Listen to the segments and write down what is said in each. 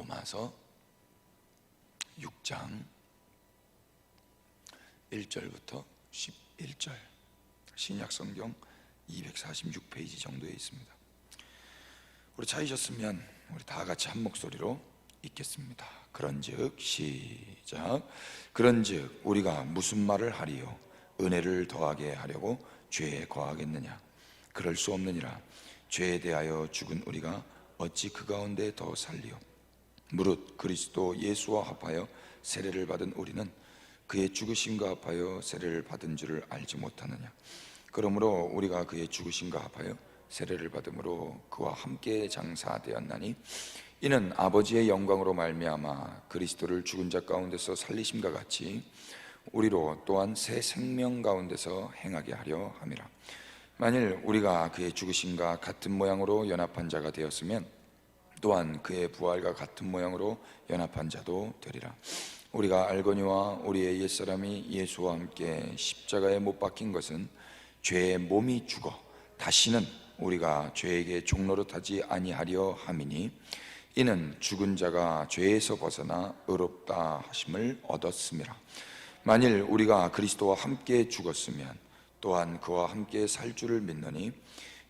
로마서 6장 1절부터 11절, 신약성경 246페이지 정도에 있습니다. 우리 찾으셨으면 우리 다 같이 한 목소리로 읽겠습니다. 그런즉 시작. 그런즉 우리가 무슨 말을 하리요? 은혜를 더하게 하려고 죄에 거하겠느냐? 그럴 수 없느니라. 죄에 대하여 죽은 우리가 어찌 그 가운데 더 살리요? 무릇 그리스도 예수와 합하여 세례를 받은 우리는 그의 죽으심과 합하여 세례를 받은 줄을 알지 못하느냐? 그러므로 우리가 그의 죽으심과 합하여 세례를 받음으로 그와 함께 장사되었나니 이는 아버지의 영광으로 말미암아 그리스도를 죽은 자 가운데서 살리심과 같이 우리로 또한 새 생명 가운데서 행하게 하려 함이라. 만일 우리가 그의 죽으심과 같은 모양으로 연합한 자가 되었으면 또한 그의 부활과 같은 모양으로 연합한 자도 되리라. 우리가 알거니와 우리의 옛사람이 예수와 함께 십자가에 못 박힌 것은 죄의 몸이 죽어 다시는 우리가 죄에게 종노릇하지 아니하려 함이니 이는 죽은 자가 죄에서 벗어나 의롭다 하심을 얻었음이라. 만일 우리가 그리스도와 함께 죽었으면 또한 그와 함께 살 줄을 믿노니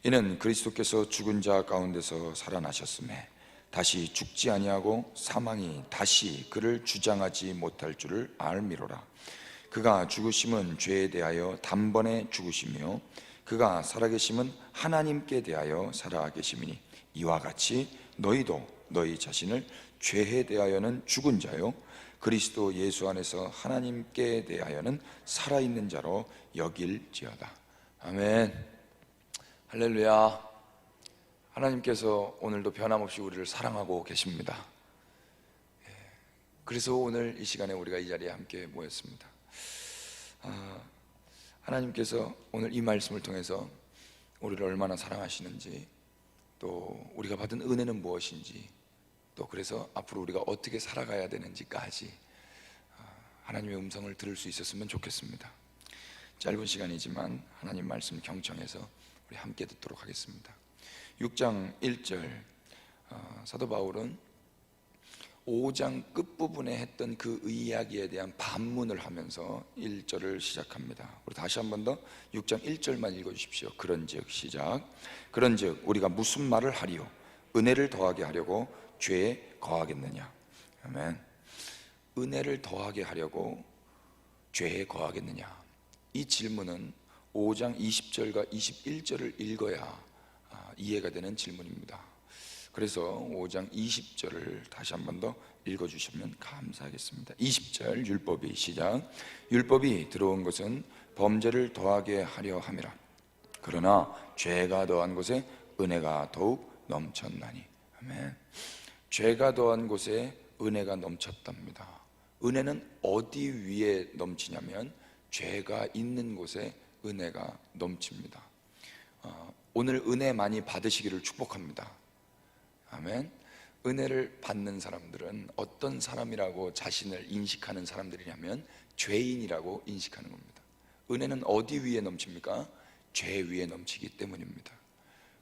이는 그리스도께서 죽은 자 가운데서 살아나셨음에 다시 죽지 아니하고 사망이 다시 그를 주장하지 못할 줄을 알미로라. 그가 죽으심은 죄에 대하여 단번에 죽으시며 그가 살아계심은 하나님께 대하여 살아계심이니 이와 같이 너희도 너희 자신을 죄에 대하여는 죽은 자요 그리스도 예수 안에서 하나님께 대하여는 살아있는 자로 여길지어다. 아멘. 할렐루야. 하나님께서 오늘도 변함없이 우리를 사랑하고 계십니다. 그래서 오늘 이 시간에 우리가 이 자리에 함께 모였습니다. 하나님께서 오늘 이 말씀을 통해서 우리를 얼마나 사랑하시는지, 또 우리가 받은 은혜는 무엇인지, 또 그래서 앞으로 우리가 어떻게 살아가야 되는지까지 하나님의 음성을 들을 수 있었으면 좋겠습니다. 짧은 시간이지만 하나님 말씀 경청해서 우리 함께 듣도록 하겠습니다. 6장 1절, 사도 바울은 5장 끝부분에 했던 그 이야기에 대한 반문을 하면서 1절을 시작합니다. 우리 다시 한 번 더 6장 1절만 읽어주십시오. 그런즉 시작. 그런즉 우리가 무슨 말을 하리요? 은혜를 더하게 하려고 죄에 거하겠느냐? 아멘. 은혜를 더하게 하려고 죄에 거하겠느냐? 이 질문은 5장 20절과 21절을 읽어야 이해가 되는 질문입니다. 그래서 5장 20절을 다시 한 번 더 읽어주시면 감사하겠습니다. 20절 율법이 시작. 율법이 들어온 것은 범죄를 더하게 하려 함이라. 그러나 죄가 더한 곳에 은혜가 더욱 넘쳤나니. 아멘. 죄가 더한 곳에 은혜가 넘쳤답니다. 은혜는 어디 위에 넘치냐면 죄가 있는 곳에 은혜가 넘칩니다. 오늘 은혜 많이 받으시기를 축복합니다. 아멘. 은혜를 받는 사람들은 어떤 사람이라고 자신을 인식하는 사람들이냐면 죄인이라고 인식하는 겁니다. 은혜는 어디 위에 넘칩니까? 죄 위에 넘치기 때문입니다.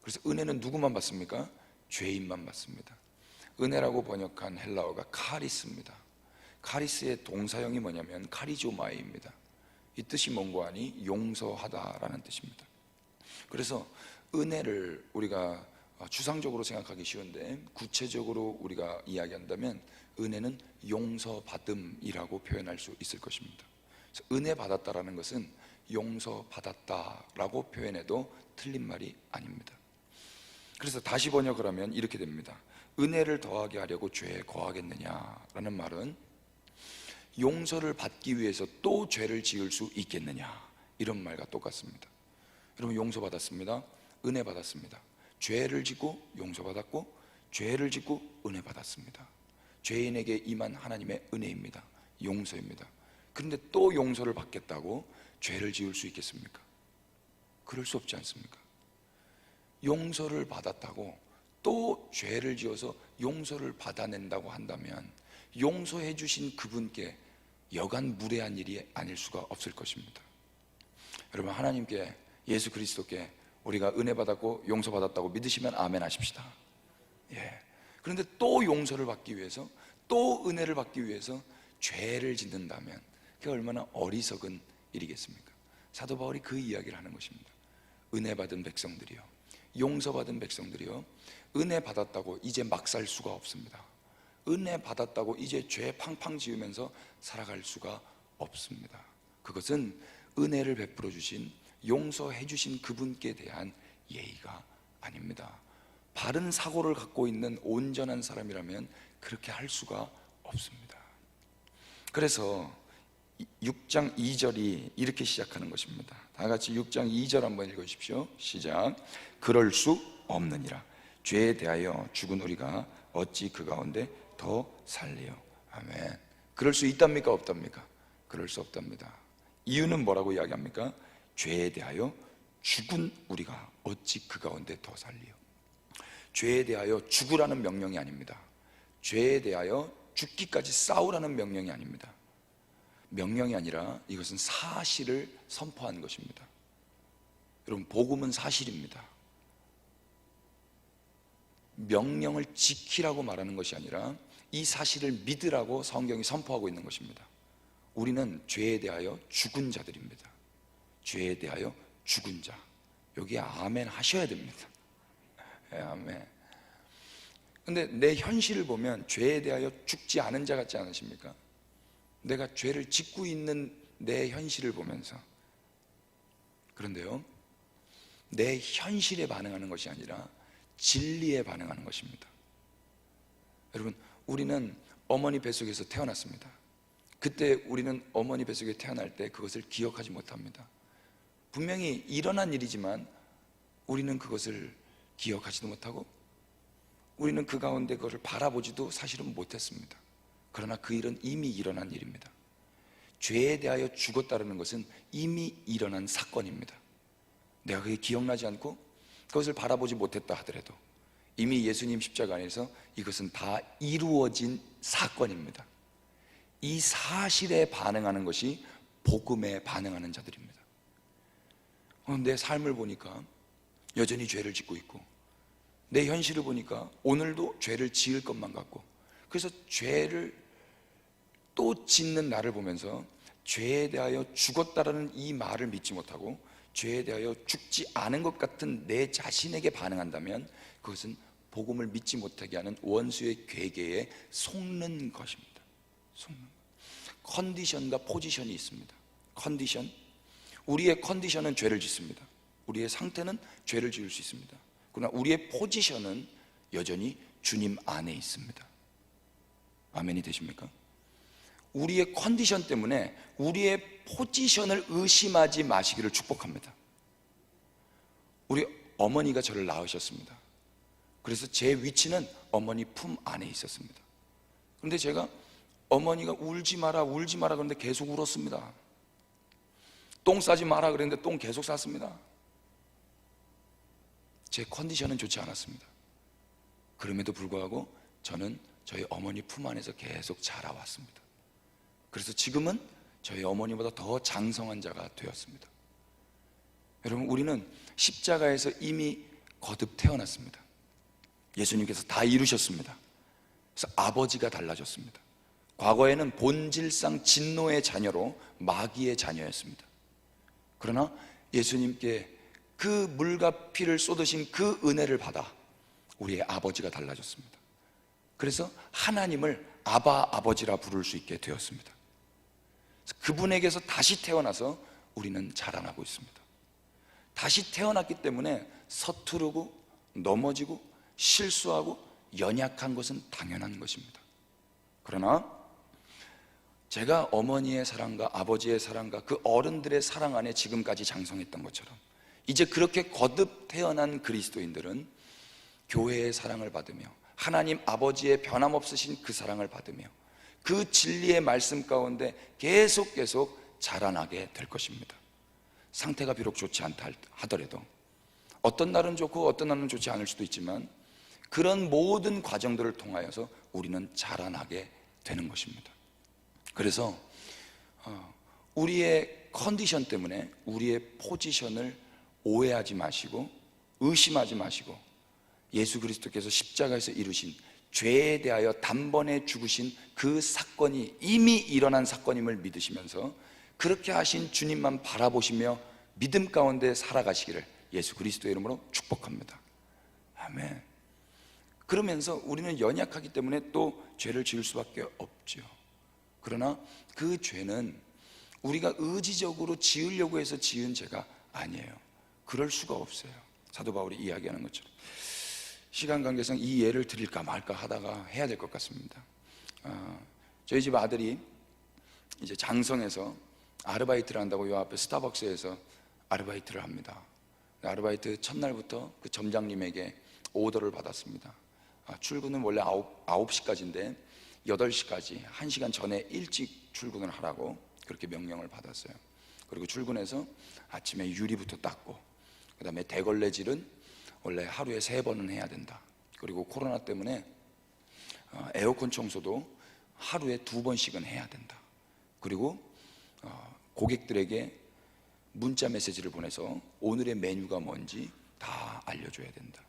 그래서 은혜는 누구만 받습니까? 죄인만 받습니다. 은혜라고 번역한 헬라어가 카리스입니다. 카리스의 동사형이 뭐냐면 카리조마이입니다. 이 뜻이 뭔고 하니 용서하다라는 뜻입니다. 그래서 은혜를 우리가 추상적으로 생각하기 쉬운데 구체적으로 우리가 이야기한다면 은혜는 용서받음이라고 표현할 수 있을 것입니다. 그래서 은혜 받았다라는 것은 용서받았다라고 표현해도 틀린 말이 아닙니다. 그래서 다시 번역을 하면 이렇게 됩니다. 은혜를 더하게 하려고 죄에 거하겠느냐라는 말은 용서를 받기 위해서 또 죄를 지을 수 있겠느냐, 이런 말과 똑같습니다. 여러분, 용서받았습니다. 은혜 받았습니다. 죄를 짓고 용서받았고 죄를 짓고 은혜 받았습니다. 죄인에게 임한 하나님의 은혜입니다. 용서입니다. 그런데 또 용서를 받겠다고 죄를 지을 수 있겠습니까? 그럴 수 없지 않습니까? 용서를 받았다고 또 죄를 지어서 용서를 받아낸다고 한다면 용서해 주신 그분께 여간 무례한 일이 아닐 수가 없을 것입니다. 여러분, 하나님께, 예수 그리스도께 우리가 은혜 받았고 용서 받았다고 믿으시면 아멘 하십시다. 예. 그런데 또 용서를 받기 위해서, 또 은혜를 받기 위해서 죄를 짓는다면 그게 얼마나 어리석은 일이겠습니까? 사도 바울이 그 이야기를 하는 것입니다. 은혜 받은 백성들이요, 용서받은 백성들이요, 은혜 받았다고 이제 막 살 수가 없습니다. 은혜 받았다고 이제 죄 팡팡 지으면서 살아갈 수가 없습니다. 그것은 은혜를 베풀어 주신, 용서해 주신 그분께 대한 예의가 아닙니다. 바른 사고를 갖고 있는 온전한 사람이라면 그렇게 할 수가 없습니다. 그래서 6장 2절이 이렇게 시작하는 것입니다. 다 같이 6장 2절 한번 읽어주십시오. 시작. 그럴 수 없느니라. 죄에 대하여 죽은 우리가 어찌 그 가운데 더 살리요. 아멘. 그럴 수 있답니까, 없답니까? 그럴 수 없답니다. 이유는 뭐라고 이야기합니까? 죄에 대하여 죽은 우리가 어찌 그 가운데 더 살리요. 죄에 대하여 죽으라는 명령이 아닙니다. 죄에 대하여 죽기까지 싸우라는 명령이 아닙니다. 명령이 아니라 이것은 사실을 선포하는 것입니다. 여러분, 복음은 사실입니다. 명령을 지키라고 말하는 것이 아니라 이 사실을 믿으라고 성경이 선포하고 있는 것입니다. 우리는 죄에 대하여 죽은 자들입니다. 죄에 대하여 죽은 자. 여기에 아멘 하셔야 됩니다. 네, 아멘. 근데 내 현실을 보면 죄에 대하여 죽지 않은 자 같지 않으십니까? 내가 죄를 짓고 있는 내 현실을 보면서. 그런데요, 내 현실에 반응하는 것이 아니라 진리에 반응하는 것입니다. 여러분, 우리는 어머니 뱃속에서 태어났습니다. 그때 우리는 어머니 뱃속에 태어날 때 그것을 기억하지 못합니다. 분명히 일어난 일이지만 우리는 그것을 기억하지도 못하고 우리는 그 가운데 그것을 바라보지도 사실은 못했습니다. 그러나 그 일은 이미 일어난 일입니다. 죄에 대하여 죽었다는 것은 이미 일어난 사건입니다. 내가 그게 기억나지 않고 그것을 바라보지 못했다 하더라도 이미 예수님 십자가 안에서 이것은 다 이루어진 사건입니다. 이 사실에 반응하는 것이 복음에 반응하는 자들입니다. 내 삶을 보니까 여전히 죄를 짓고 있고, 내 현실을 보니까 오늘도 죄를 지을 것만 같고, 그래서 죄를 또 짓는 나를 보면서 죄에 대하여 죽었다라는 이 말을 믿지 못하고 죄에 대하여 죽지 않은 것 같은 내 자신에게 반응한다면 그것은 복음을 믿지 못하게 하는 원수의 괴계에 속는 것입니다. 속는 것. 컨디션과 포지션이 있습니다. 컨디션, 우리의 컨디션은 죄를 짓습니다. 우리의 상태는 죄를 지을 수 있습니다. 그러나 우리의 포지션은 여전히 주님 안에 있습니다. 아멘이 되십니까? 우리의 컨디션 때문에 우리의 포지션을 의심하지 마시기를 축복합니다. 우리 어머니가 저를 낳으셨습니다. 그래서 제 위치는 어머니 품 안에 있었습니다. 그런데 제가 어머니가 울지 마라 울지 마라 그런데 계속 울었습니다. 똥 싸지 마라 그랬는데 똥 계속 쌌습니다. 제 컨디션은 좋지 않았습니다. 그럼에도 불구하고 저는 저희 어머니 품 안에서 계속 자라왔습니다. 그래서 지금은 저희 어머니보다 더 장성한 자가 되었습니다. 여러분, 우리는 십자가에서 이미 거듭 태어났습니다. 예수님께서 다 이루셨습니다. 그래서 아버지가 달라졌습니다. 과거에는 본질상 진노의 자녀로 마귀의 자녀였습니다. 그러나 예수님께 그 물과 피를 쏟으신 그 은혜를 받아 우리의 아버지가 달라졌습니다. 그래서 하나님을 아바 아버지라 부를 수 있게 되었습니다. 그분에게서 다시 태어나서 우리는 자라나고 있습니다. 다시 태어났기 때문에 서투르고 넘어지고 실수하고 연약한 것은 당연한 것입니다. 그러나 제가 어머니의 사랑과 아버지의 사랑과 그 어른들의 사랑 안에 지금까지 장성했던 것처럼 이제 그렇게 거듭 태어난 그리스도인들은 교회의 사랑을 받으며 하나님 아버지의 변함없으신 그 사랑을 받으며 그 진리의 말씀 가운데 계속 자라나게 될 것입니다. 상태가 비록 좋지 않다 하더라도 어떤 날은 좋고 어떤 날은 좋지 않을 수도 있지만 그런 모든 과정들을 통하여서 우리는 자라나게 되는 것입니다. 그래서 우리의 컨디션 때문에 우리의 포지션을 오해하지 마시고 의심하지 마시고 예수 그리스도께서 십자가에서 이루신 죄에 대하여 단번에 죽으신 그 사건이 이미 일어난 사건임을 믿으시면서 그렇게 하신 주님만 바라보시며 믿음 가운데 살아가시기를 예수 그리스도의 이름으로 축복합니다. 아멘. 그러면서 우리는 연약하기 때문에 또 죄를 지을 수밖에 없죠. 그러나 그 죄는 우리가 의지적으로 지으려고 해서 지은 죄가 아니에요. 그럴 수가 없어요. 사도 바울이 이야기하는 것처럼. 시간 관계상 이 예를 드릴까 말까 하다가 해야 될 것 같습니다. 저희 집 아들이 이제 장성에서 아르바이트를 한다고 요 앞에 스타벅스에서 아르바이트를 합니다. 아르바이트 첫날부터 그 점장님에게 오더를 받았습니다. 출근은 원래 9시까지인데 8시까지 1시간 전에 일찍 출근을 하라고 그렇게 명령을 받았어요. 그리고 출근해서 아침에 유리부터 닦고, 그 다음에 대걸레질은 원래 하루에 3번은 해야 된다. 그리고 코로나 때문에 에어컨 청소도 하루에 2번씩은 해야 된다. 그리고 고객들에게 문자 메시지를 보내서 오늘의 메뉴가 뭔지 다 알려줘야 된다.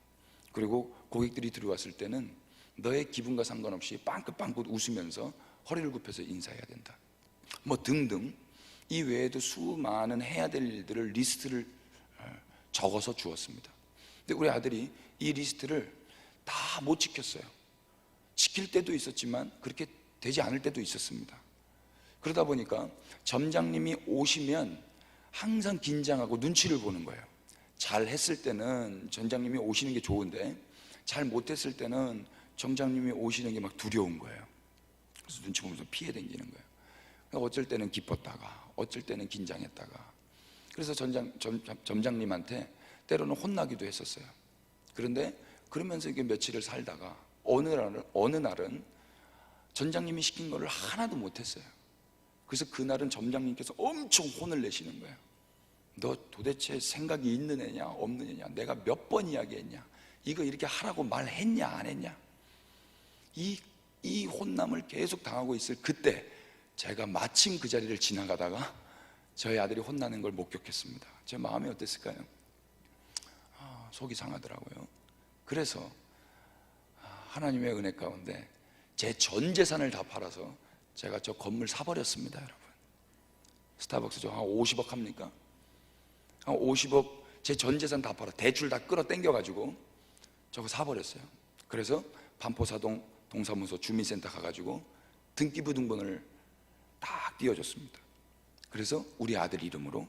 그리고 고객들이 들어왔을 때는 너의 기분과 상관없이 빵긋빵긋 웃으면서 허리를 굽혀서 인사해야 된다. 뭐 등등 이 외에도 수많은 해야 될 일들을 리스트를 적어서 주었습니다. 근데 우리 아들이 이 리스트를 다 못 지켰어요. 지킬 때도 있었지만 그렇게 되지 않을 때도 있었습니다. 그러다 보니까 점장님이 오시면 항상 긴장하고 눈치를 보는 거예요. 잘 했을 때는 점장님이 오시는 게 좋은데 잘 못했을 때는 점장님이 오시는 게 막 두려운 거예요. 그래서 눈치 보면서 피해 다니는 거예요. 어쩔 때는 기뻤다가 어쩔 때는 긴장했다가, 그래서 점장님한테 때로는 혼나기도 했었어요. 그런데 그러면서 이게 며칠을 살다가 어느 날은 점장님이 시킨 거를 하나도 못했어요. 그래서 그날은 점장님께서 엄청 혼을 내시는 거예요. 너 도대체 생각이 있는 애냐 없는 애냐, 내가 몇 번 이야기했냐, 이거 이렇게 하라고 말했냐 안 했냐. 이 혼남을 계속 당하고 있을 그때 제가 마침 그 자리를 지나가다가 저희 아들이 혼나는 걸 목격했습니다. 제 마음이 어땠을까요? 속이 상하더라고요. 그래서 하나님의 은혜 가운데 제 전 재산을 다 팔아서 제가 저 건물 사버렸습니다. 여러분, 스타벅스 저 한 50억 합니까? 한 50억 제 전 재산 다 팔아 대출 다 끌어 당겨가지고 저거 사버렸어요. 그래서 반포사동 동사무소 주민센터 가가지고 등기부등본을 딱 띄워줬습니다. 그래서 우리 아들 이름으로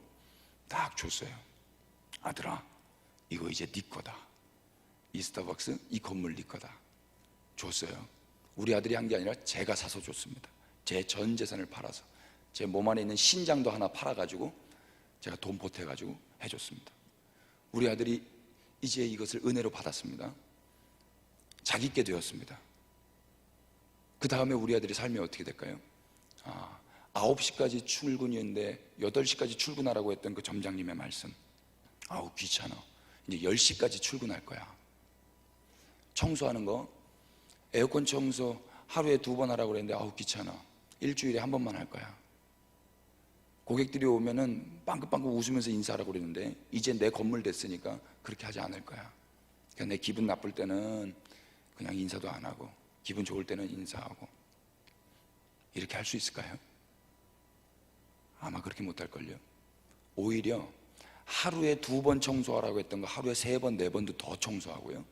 딱 줬어요. 아들아, 이거 이제 네 거다. 이 스타벅스 이 건물 네 거다. 줬어요. 우리 아들이 한 게 아니라 제가 사서 줬습니다. 제 전 재산을 팔아서 제 몸 안에 있는 신장도 하나 팔아가지고 제가 돈 보태가지고 해줬습니다. 우리 아들이 이제 이것을 은혜로 받았습니다. 자기께 되었습니다. 그 다음에 우리 아들이 삶이 어떻게 될까요? 9시까지 출근이었는데 8시까지 출근하라고 했던 그 점장님의 말씀, 아우 귀찮아, 이제 10시까지 출근할 거야. 청소하는 거 에어컨 청소 하루에 2번 하라고 그랬는데 아우 귀찮아, 일주일에 1번만 할 거야. 고객들이 오면은 빵긋빵긋 웃으면서 인사하라고 그랬는데 이제 내 건물 됐으니까 그렇게 하지 않을 거야. 그냥 내 기분 나쁠 때는 그냥 인사도 안 하고 기분 좋을 때는 인사하고. 이렇게 할 수 있을까요? 아마 그렇게 못할걸요. 오히려 하루에 2번 청소하라고 했던 거 하루에 3번, 4번도 더 청소하고요.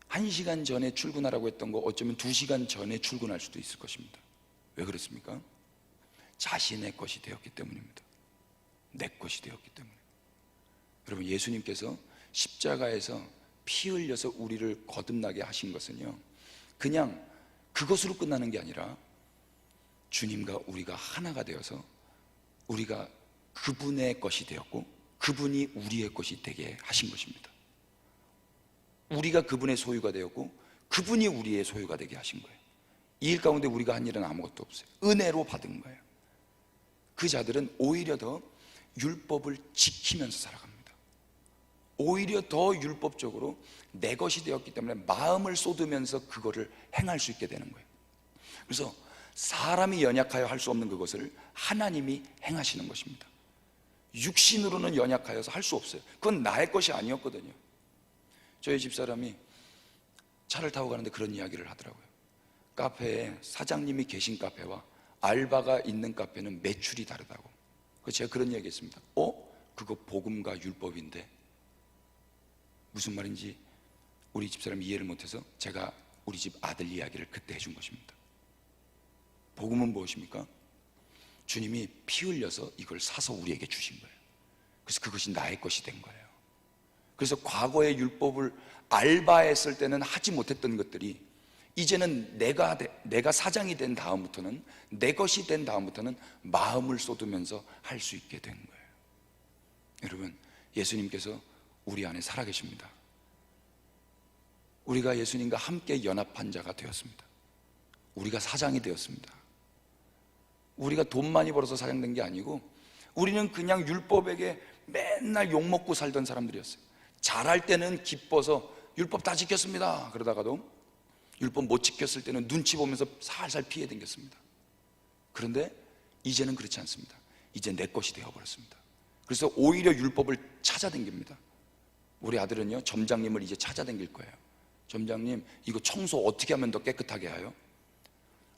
1시간 전에 출근하라고 했던 거 어쩌면 2시간 전에 출근할 수도 있을 것입니다. 왜 그렇습니까? 자신의 것이 되었기 때문입니다. 내 것이 되었기 때문에. 여러분, 예수님께서 십자가에서 피 흘려서 우리를 거듭나게 하신 것은요, 그냥 그것으로 끝나는 게 아니라 주님과 우리가 하나가 되어서 우리가 그분의 것이 되었고 그분이 우리의 것이 되게 하신 것입니다. 우리가 그분의 소유가 되었고 그분이 우리의 소유가 되게 하신 거예요. 이 일 가운데 우리가 한 일은 아무것도 없어요. 은혜로 받은 거예요. 그 자들은 오히려 더 율법을 지키면서 살아갑니다. 오히려 더 율법적으로 내 것이 되었기 때문에 마음을 쏟으면서 그거를 행할 수 있게 되는 거예요. 그래서 사람이 연약하여 할 수 없는 그것을 하나님이 행하시는 것입니다. 육신으로는 연약하여서 할 수 없어요. 그건 나의 것이 아니었거든요. 저희 집사람이 차를 타고 가는데 그런 이야기를 하더라고요. 카페에 사장님이 계신 카페와 알바가 있는 카페는 매출이 다르다고. 그래서 제가 그런 이야기 했습니다. 그거 복음과 율법인데. 무슨 말인지 우리 집사람이 이해를 못해서 제가 우리 집 아들 이야기를 그때 해준 것입니다. 복음은 무엇입니까? 주님이 피 흘려서 이걸 사서 우리에게 주신 거예요. 그래서 그것이 나의 것이 된 거예요. 그래서 과거의 율법을 알바했을 때는 하지 못했던 것들이 이제는 내가 사장이 된 다음부터는, 내 것이 된 다음부터는 마음을 쏟으면서 할 수 있게 된 거예요. 여러분, 예수님께서 우리 안에 살아계십니다. 우리가 예수님과 함께 연합한 자가 되었습니다. 우리가 사장이 되었습니다. 우리가 돈 많이 벌어서 사장된 게 아니고 우리는 그냥 율법에게 맨날 욕먹고 살던 사람들이었어요. 잘할 때는 기뻐서 율법 다 지켰습니다. 그러다가도 율법 못 지켰을 때는 눈치 보면서 살살 피해 댕겼습니다. 그런데 이제는 그렇지 않습니다. 이제 내 것이 되어버렸습니다. 그래서 오히려 율법을 찾아댕깁니다. 우리 아들은요, 점장님을 이제 찾아댕길 거예요. 점장님, 이거 청소 어떻게 하면 더 깨끗하게 해요?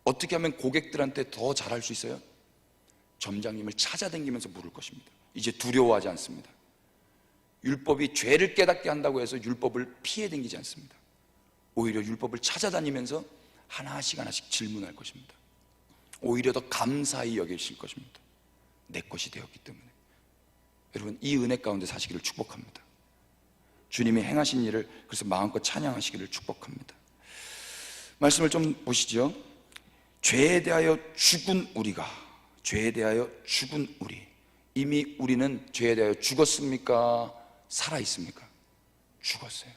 어떻게 하면 고객들한테 더 잘할 수 있어요? 점장님을 찾아댕기면서 물을 것입니다. 이제 두려워하지 않습니다. 율법이 죄를 깨닫게 한다고 해서 율법을 피해 댕기지 않습니다. 오히려 율법을 찾아다니면서 하나씩 질문할 것입니다. 오히려 더 감사히 여기실 것입니다. 내 것이 되었기 때문에. 여러분, 이 은혜 가운데 사시기를 축복합니다. 주님이 행하신 일을 그래서 마음껏 찬양하시기를 축복합니다. 말씀을 좀 보시죠. 죄에 대하여 죽은 우리가, 죄에 대하여 죽은 우리, 이미 우리는 죄에 대하여 죽었습니까? 살아있습니까? 죽었어요.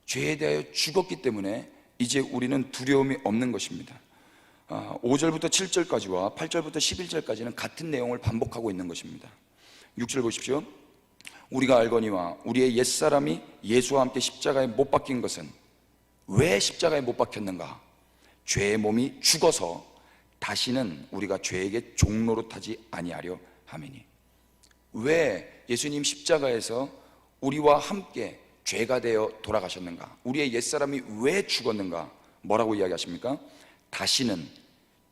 죄에 대하여 죽었기 때문에 이제 우리는 두려움이 없는 것입니다. 5절부터 7절까지와 8절부터 11절까지는 같은 내용을 반복하고 있는 것입니다. 6절 보십시오. 우리가 알거니와 우리의 옛사람이 예수와 함께 십자가에 못 박힌 것은, 왜 십자가에 못 박혔는가? 죄의 몸이 죽어서 다시는 우리가 죄에게 종노릇하지 아니하려 함이니. 왜 예수님 십자가에서 우리와 함께 죄가 되어 돌아가셨는가? 우리의 옛사람이 왜 죽었는가? 뭐라고 이야기하십니까? 다시는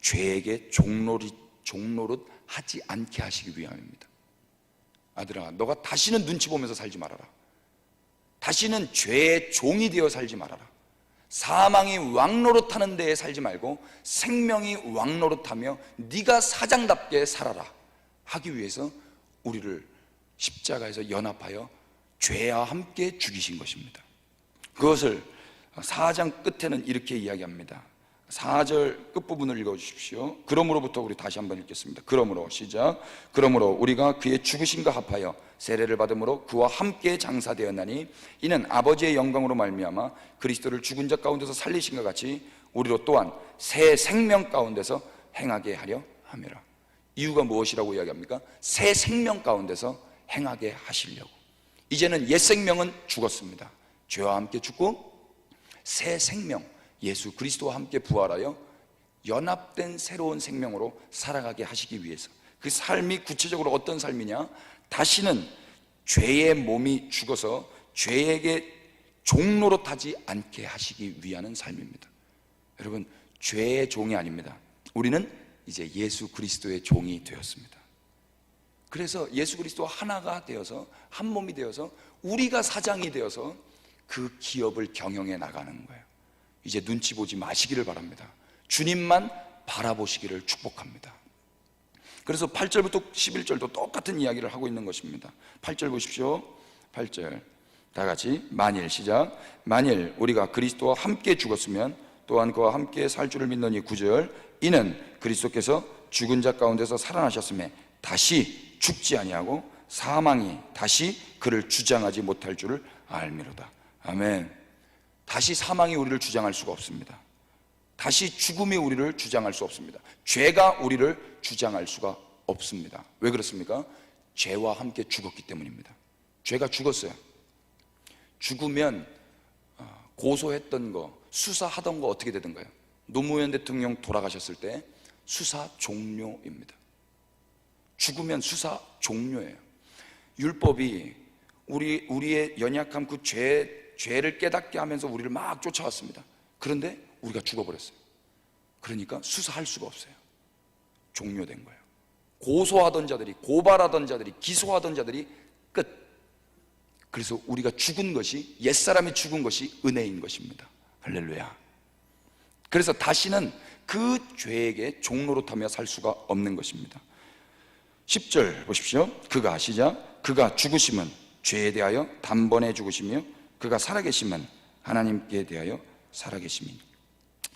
죄에게 종노릇하지 않게 하시기 위함입니다. 아들아, 너가 다시는 눈치 보면서 살지 말아라. 다시는 죄의 종이 되어 살지 말아라. 사망이 왕노릇하는 데에 살지 말고 생명이 왕노릇하며 네가 사장답게 살아라 하기 위해서 우리를 십자가에서 연합하여 죄와 함께 죽이신 것입니다. 그것을 4장 끝에는 이렇게 이야기합니다. 4절 끝부분을 읽어주십시오. 그러므로부터 우리 다시 한번 읽겠습니다. 그러므로 시작. 그러므로 우리가 그의 죽으심과 합하여 세례를 받음으로 그와 함께 장사되었나니 이는 아버지의 영광으로 말미암아 그리스도를 죽은 자 가운데서 살리신 것 같이 우리로 또한 새 생명 가운데서 행하게 하려 함이라. 이유가 무엇이라고 이야기합니까? 새 생명 가운데서 행하게 하시려고. 이제는 옛 생명은 죽었습니다. 죄와 함께 죽고 새 생명, 예수 그리스도와 함께 부활하여 연합된 새로운 생명으로 살아가게 하시기 위해서. 그 삶이 구체적으로 어떤 삶이냐? 다시는 죄의 몸이 죽어서 죄에게 종노릇하지 않게 하시기 위한 삶입니다. 여러분, 죄의 종이 아닙니다. 우리는 이제 예수 그리스도의 종이 되었습니다. 그래서 예수 그리스도와 하나가 되어서, 한 몸이 되어서, 우리가 사장이 되어서 그 기업을 경영해 나가는 거예요. 이제 눈치 보지 마시기를 바랍니다. 주님만 바라보시기를 축복합니다. 그래서 8절부터 11절도 똑같은 이야기를 하고 있는 것입니다. 8절 보십시오. 8절 다 같이 만일 시작. 만일 우리가 그리스도와 함께 죽었으면 또한 그와 함께 살 줄을 믿노니. 9절 이는 그리스도께서 죽은 자 가운데서 살아나셨음에 다시 죽지 아니하고 사망이 다시 그를 주장하지 못할 줄을 알미로다. 아멘. 다시 사망이 우리를 주장할 수가 없습니다. 다시 죽음이 우리를 주장할 수 없습니다. 죄가 우리를 주장할 수가 없습니다. 왜 그렇습니까? 죄와 함께 죽었기 때문입니다. 죄가 죽었어요. 죽으면 고소했던 거, 수사하던 거 어떻게 되던가요? 노무현 대통령 돌아가셨을 때 수사 종료입니다. 죽으면 수사 종료예요. 율법이 우리의 연약함, 그 죄 죄를 깨닫게 하면서 우리를 막 쫓아왔습니다. 그런데 우리가 죽어버렸어요. 그러니까 수사할 수가 없어요. 종료된 거예요. 고소하던 자들이, 고발하던 자들이, 기소하던 자들이 끝. 그래서 우리가 죽은 것이, 옛사람이 죽은 것이 은혜인 것입니다. 할렐루야. 그래서 다시는 그 죄에게 종노릇하며 살 수가 없는 것입니다. 10절 보십시오. 그가, 시작. 그가 죽으심은 죄에 대하여 단번에 죽으시며 그가 살아계심은 하나님께 대하여 살아계심이니.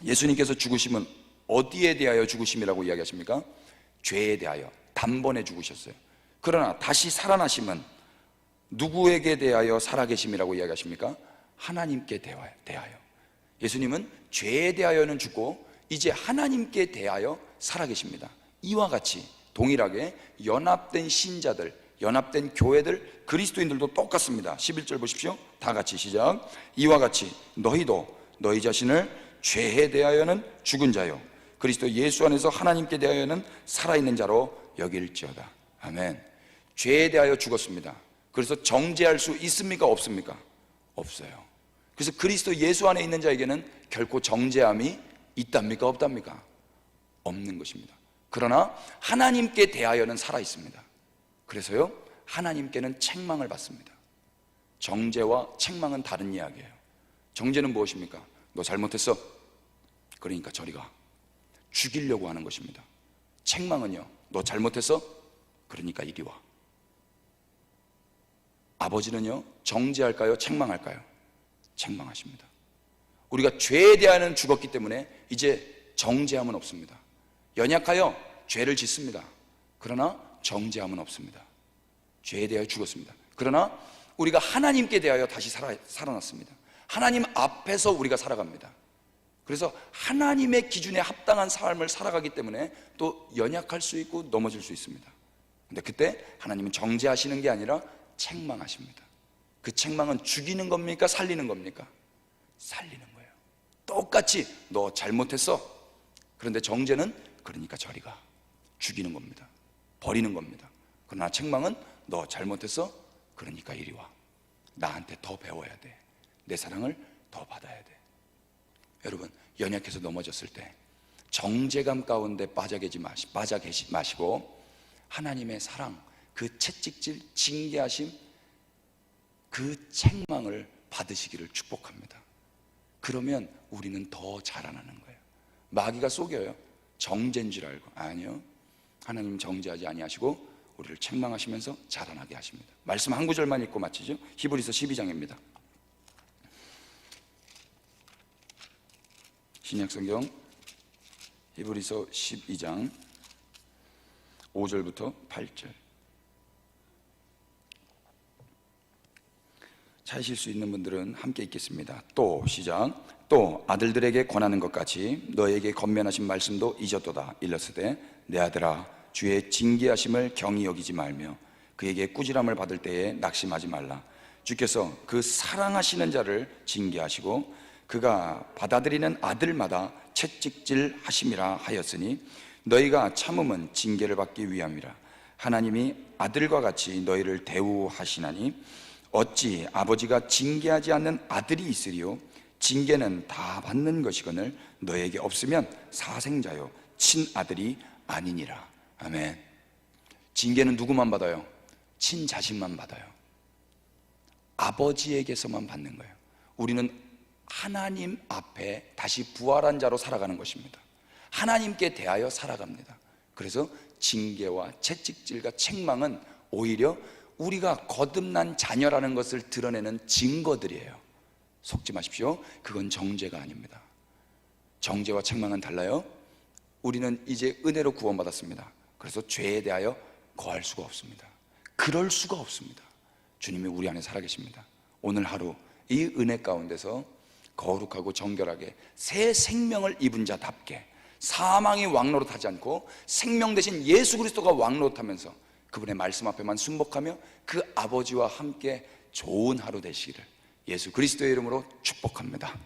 예수님께서 죽으심은 어디에 대하여 죽으심이라고 이야기하십니까? 죄에 대하여 단번에 죽으셨어요. 그러나 다시 살아나심은 누구에게 대하여 살아계심이라고 이야기하십니까? 하나님께 대하여. 예수님은 죄에 대하여는 죽고 이제 하나님께 대하여 살아계십니다. 이와 같이 동일하게 연합된 신자들, 연합된 교회들, 그리스도인들도 똑같습니다. 11절 보십시오. 다 같이 시작. 이와 같이 너희도 너희 자신을 죄에 대하여는 죽은 자요 그리스도 예수 안에서 하나님께 대하여는 살아있는 자로 여길지어다. 아멘. 죄에 대하여 죽었습니다. 그래서 정죄할 수 있습니까? 없습니까? 없어요. 그래서 그리스도 예수 안에 있는 자에게는 결코 정죄함이 있답니까? 없답니까? 없는 것입니다. 그러나 하나님께 대하여는 살아있습니다. 그래서요, 하나님께는 책망을 받습니다. 정죄와 책망은 다른 이야기예요. 정죄는 무엇입니까? 너 잘못했어. 그러니까 저리 가. 죽이려고 하는 것입니다. 책망은요, 너 잘못했어. 그러니까 이리 와. 아버지는요, 정죄할까요? 책망할까요? 책망하십니다. 우리가 죄에 대하여는 죽었기 때문에 이제 정죄함은 없습니다. 연약하여 죄를 짓습니다. 그러나 정죄함은 없습니다. 죄에 대하여 죽었습니다. 그러나 우리가 하나님께 대하여 다시 살아났습니다. 하나님 앞에서 우리가 살아갑니다. 그래서 하나님의 기준에 합당한 삶을 살아가기 때문에 또 연약할 수 있고 넘어질 수 있습니다. 근데 그때 하나님은 정죄하시는 게 아니라 책망하십니다. 그 책망은 죽이는 겁니까? 살리는 겁니까? 살리는 거예요. 똑같이 너 잘못했어. 그런데 정죄는 그러니까 저리 가. 죽이는 겁니다. 버리는 겁니다. 그러나 책망은 너 잘못했어. 그러니까 이리 와. 나한테 더 배워야 돼. 내 사랑을 더 받아야 돼. 여러분, 연약해서 넘어졌을 때 정죄감 가운데 빠져 계시 마시고 하나님의 사랑, 그 채찍질, 징계하심, 그 책망을 받으시기를 축복합니다. 그러면 우리는 더 자라나는 거예요. 마귀가 속여요. 정죄인 줄 알고. 아니요, 하나님 정죄하지 아니하시고 우리를 책망하시면서 자라나게 하십니다. 말씀 한 구절만 읽고 마치죠. 히브리서 12장입니다 신약성경 히브리서 12장 5절부터 8절. 찾으실 수 있는 분들은 함께 읽겠습니다. 또 시작. 또 아들들에게 권하는 것 같이 너에게 권면하신 말씀도 잊었도다. 일렀으되 내 아들아, 주의 징계하심을 경히 여기지 말며 그에게 꾸지람을 받을 때에 낙심하지 말라. 주께서 그 사랑하시는 자를 징계하시고 그가 받아들이는 아들마다 채찍질 하심이라 하였으니 너희가 참음은 징계를 받기 위함이라. 하나님이 아들과 같이 너희를 대우하시나니 어찌 아버지가 징계하지 않는 아들이 있으리요. 징계는 다 받는 것이거늘 너에게 없으면 사생자요 친아들이 아니니라. 아멘. 징계는 누구만 받아요? 친자식만 받아요. 아버지에게서만 받는 거예요. 우리는 하나님 앞에 다시 부활한 자로 살아가는 것입니다. 하나님께 대하여 살아갑니다. 그래서 징계와 채찍질과 책망은 오히려 우리가 거듭난 자녀라는 것을 드러내는 증거들이에요. 속지 마십시오. 그건 정죄가 아닙니다. 정죄와 책망은 달라요. 우리는 이제 은혜로 구원받았습니다. 그래서 죄에 대하여 거할 수가 없습니다. 그럴 수가 없습니다. 주님이 우리 안에 살아계십니다. 오늘 하루 이 은혜 가운데서 거룩하고 정결하게 새 생명을 입은 자답게 사망이 왕노릇하지 않고 생명 대신 예수 그리스도가 왕노릇하면서 그분의 말씀 앞에만 순복하며 그 아버지와 함께 좋은 하루 되시기를 예수 그리스도의 이름으로 축복합니다.